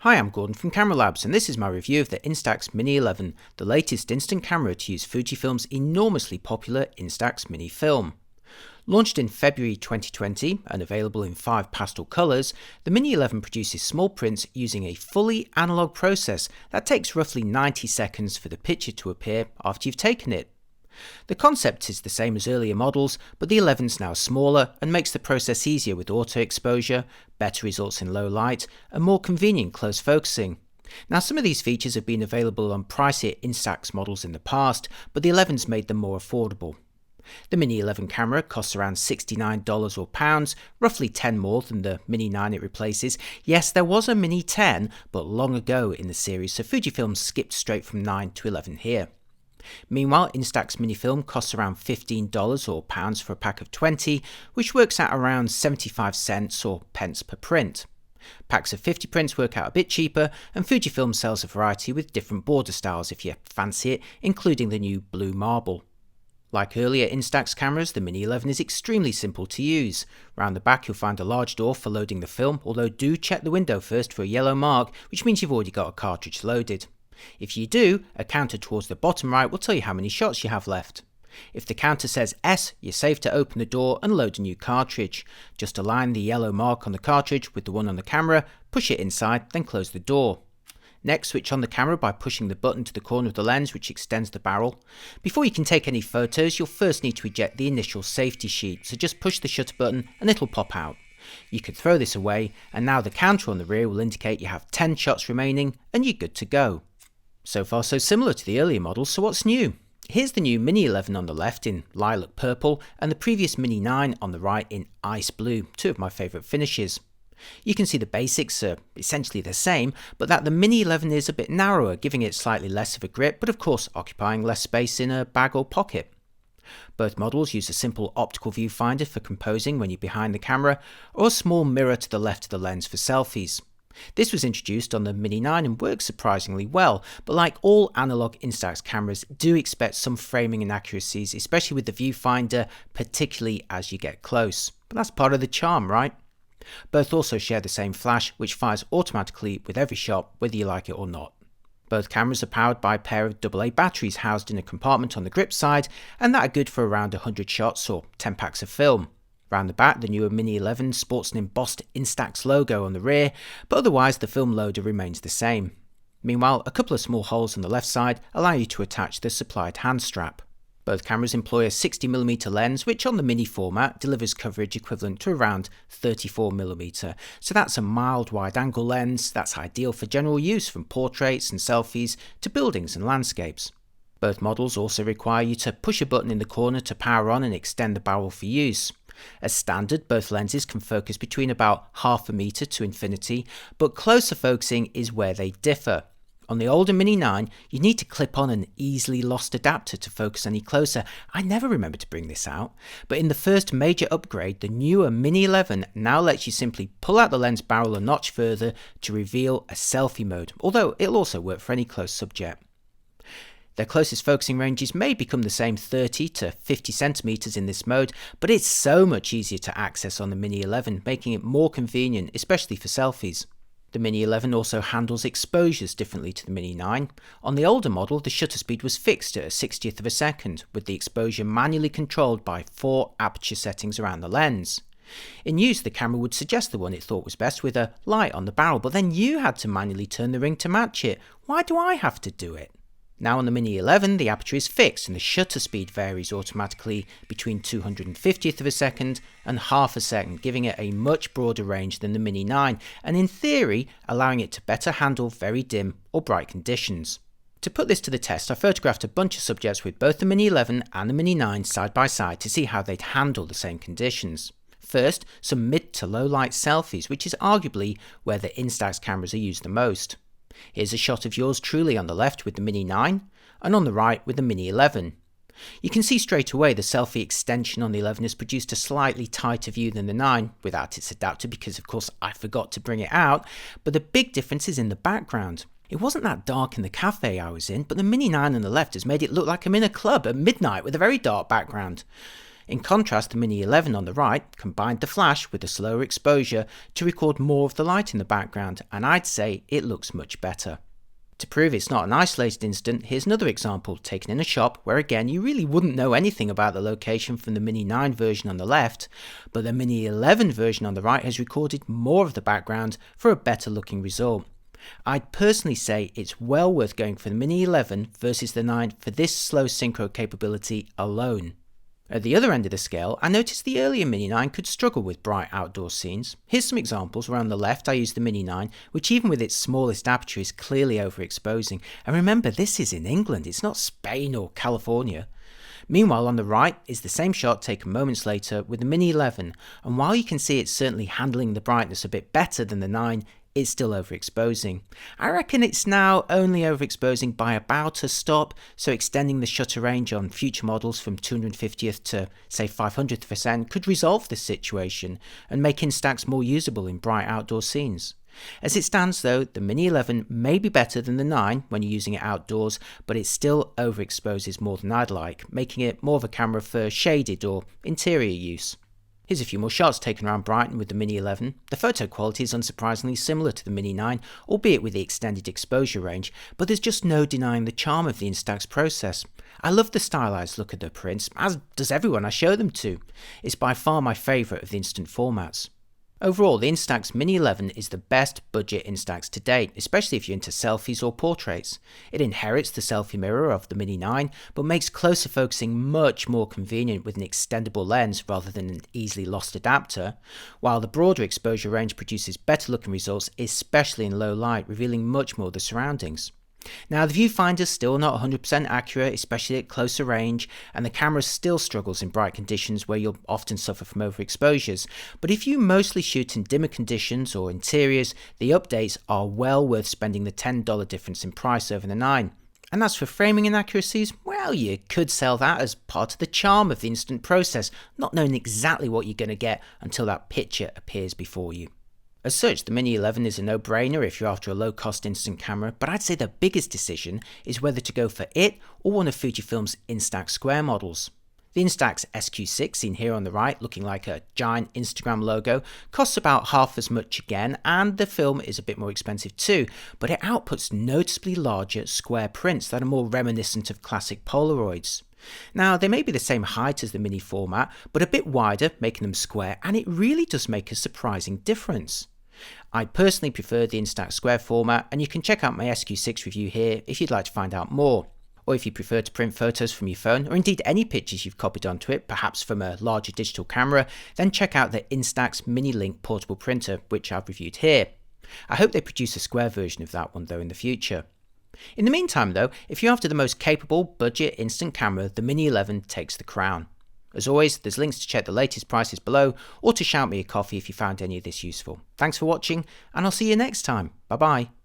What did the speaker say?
Hi, I'm Gordon from Camera Labs, and this is my review of the Instax Mini 11, the latest instant camera to use Fujifilm's enormously popular Instax Mini film. Launched in February 2020 and available in 5 pastel colours, the Mini 11 produces small prints using a fully analog process that takes roughly 90 seconds for the picture to appear after you've taken it. The concept is the same as earlier models, but the 11 is now smaller and makes the process easier with auto exposure, better results in low light, and more convenient close focusing. Now, some of these features have been available on pricier Instax models in the past, but the 11's made them more affordable. The Mini 11 camera costs around $69 or pounds, roughly 10 more than the Mini 9 it replaces. Yes, there was a Mini 10, but long ago in the series, so Fujifilm skipped straight from 9 to 11 here. Meanwhile, Instax Mini Film costs around $15 or pounds for a pack of 20, which works out around 75 cents or pence per print. Packs of 50 prints work out a bit cheaper, and Fujifilm sells a variety with different border styles if you fancy it, including the new blue marble. Like earlier Instax cameras, the Mini 11 is extremely simple to use. Round the back you'll find a large door for loading the film, although do check the window first for a yellow mark, which means you've already got a cartridge loaded. If you do, a counter towards the bottom right will tell you how many shots you have left. If the counter says S, you're safe to open the door and load a new cartridge. Just align the yellow mark on the cartridge with the one on the camera, push it inside, then close the door. Next, switch on the camera by pushing the button to the corner of the lens, which extends the barrel. Before you can take any photos, you'll first need to eject the initial safety sheet, so just push the shutter button and it'll pop out. You could throw this away, and now the counter on the rear will indicate you have 10 shots remaining and you're good to go. So far so similar to the earlier models, so what's new? Here's the new Mini 11 on the left in lilac purple and the previous Mini 9 on the right in ice blue, two of my favourite finishes. You can see the basics are essentially the same, but that the Mini 11 is a bit narrower, giving it slightly less of a grip, but of course occupying less space in a bag or pocket. Both models use a simple optical viewfinder for composing when you're behind the camera, or a small mirror to the left of the lens for selfies. This was introduced on the Mini 9 and works surprisingly well, but like all analog Instax cameras, do expect some framing inaccuracies, especially with the viewfinder, particularly as you get close. But that's part of the charm, right? Both also share the same flash, which fires automatically with every shot, whether you like it or not. Both cameras are powered by a pair of AA batteries housed in a compartment on the grip side, and that are good for around 100 shots or 10 packs of film. Round the back, the newer Mini 11 sports an embossed Instax logo on the rear, but otherwise the film loader remains the same. Meanwhile, a couple of small holes on the left side allow you to attach the supplied hand strap. Both cameras employ a 60mm lens, which on the Mini format delivers coverage equivalent to around 34mm, so that's a mild wide-angle lens that's ideal for general use from portraits and selfies to buildings and landscapes. Both models also require you to push a button in the corner to power on and extend the barrel for use. As standard, both lenses can focus between about half a metre to infinity, but closer focusing is where they differ. On the older Mini 9, you need to clip on an easily lost adapter to focus any closer. I never remember to bring this out, but in the first major upgrade, the newer Mini 11 now lets you simply pull out the lens barrel a notch further to reveal a selfie mode, although it'll also work for any close subject. Their closest focusing ranges may become the same 30 to 50 centimeters in this mode, but it's so much easier to access on the Mini 11, making it more convenient, especially for selfies. The Mini 11 also handles exposures differently to the Mini 9. On the older model, the shutter speed was fixed at a 60th of a second, with the exposure manually controlled by 4 aperture settings around the lens. In use, the camera would suggest the one it thought was best with a light on the barrel, but then you had to manually turn the ring to match it. Why do I have to do it? Now on the Mini 11, the aperture is fixed and the shutter speed varies automatically between 250th of a second and half a second, giving it a much broader range than the Mini 9, and in theory, allowing it to better handle very dim or bright conditions. To put this to the test, I photographed a bunch of subjects with both the Mini 11 and the Mini 9 side by side to see how they'd handle the same conditions. First, some mid to low light selfies, which is arguably where the Instax cameras are used the most. Here's a shot of yours truly on the left with the Mini 9, and on the right with the Mini 11. You can see straight away the selfie extension on the 11 has produced a slightly tighter view than the 9, without its adapter because of course I forgot to bring it out, but the big difference is in the background. It wasn't that dark in the cafe I was in, but the Mini 9 on the left has made it look like I'm in a club at midnight with a very dark background. In contrast, the Mini 11 on the right combined the flash with a slower exposure to record more of the light in the background, and I'd say it looks much better. To prove it's not an isolated instant, here's another example taken in a shop where again you really wouldn't know anything about the location from the Mini 9 version on the left, but the Mini 11 version on the right has recorded more of the background for a better looking result. I'd personally say it's well worth going for the Mini 11 versus the 9 for this slow synchro capability alone. At the other end of the scale, I noticed the earlier Mini 9 could struggle with bright outdoor scenes. Here's some examples where on the left I used the Mini 9, which even with its smallest aperture is clearly overexposing. And remember, this is in England, it's not Spain or California. Meanwhile, on the right is the same shot taken moments later with the Mini 11, and while you can see it's certainly handling the brightness a bit better than the 9, it's still overexposing. I reckon it's now only overexposing by about a stop, so extending the shutter range on future models from 250th to say 500th of a second could resolve this situation and make Instax more usable in bright outdoor scenes. As it stands though, the Mini 11 may be better than the 9 when you're using it outdoors, but it still overexposes more than I'd like, making it more of a camera for shaded or interior use. Here's a few more shots taken around Brighton with the Mini 11. The photo quality is unsurprisingly similar to the Mini 9, albeit with the extended exposure range, but there's just no denying the charm of the Instax process. I love the stylized look of the prints, as does everyone I show them to. It's by far my favourite of the instant formats. Overall, the Instax Mini 11 is the best budget Instax to date, especially if you're into selfies or portraits. It inherits the selfie mirror of the Mini 9, but makes closer focusing much more convenient with an extendable lens rather than an easily lost adapter, while the broader exposure range produces better looking results, especially in low light, revealing much more of the surroundings. Now, the viewfinder is still not 100% accurate, especially at closer range, and the camera still struggles in bright conditions where you'll often suffer from overexposures, but if you mostly shoot in dimmer conditions or interiors, the updates are well worth spending the $10 difference in price over the 9. And as for framing inaccuracies, well, you could sell that as part of the charm of the instant process, not knowing exactly what you're going to get until that picture appears before you. As such, the Mini 11 is a no-brainer if you're after a low-cost instant camera, but I'd say the biggest decision is whether to go for it or one of Fujifilm's Instax Square models. The Instax SQ6, seen here on the right, looking like a giant Instagram logo, costs about half as much again, and the film is a bit more expensive too, but it outputs noticeably larger square prints that are more reminiscent of classic Polaroids. Now, they may be the same height as the Mini format, but a bit wider, making them square, and it really does make a surprising difference. I personally prefer the Instax Square format, and you can check out my SQ6 review here if you'd like to find out more. Or if you prefer to print photos from your phone, or indeed any pictures you've copied onto it, perhaps from a larger digital camera, then check out the Instax Mini Link portable printer, which I've reviewed here. I hope they produce a square version of that one though in the future. In the meantime though, if you're after the most capable budget instant camera, the Mini 11 takes the crown. As always, there's links to check the latest prices below, or to shout me a coffee if you found any of this useful. Thanks for watching, and I'll see you next time. Bye bye.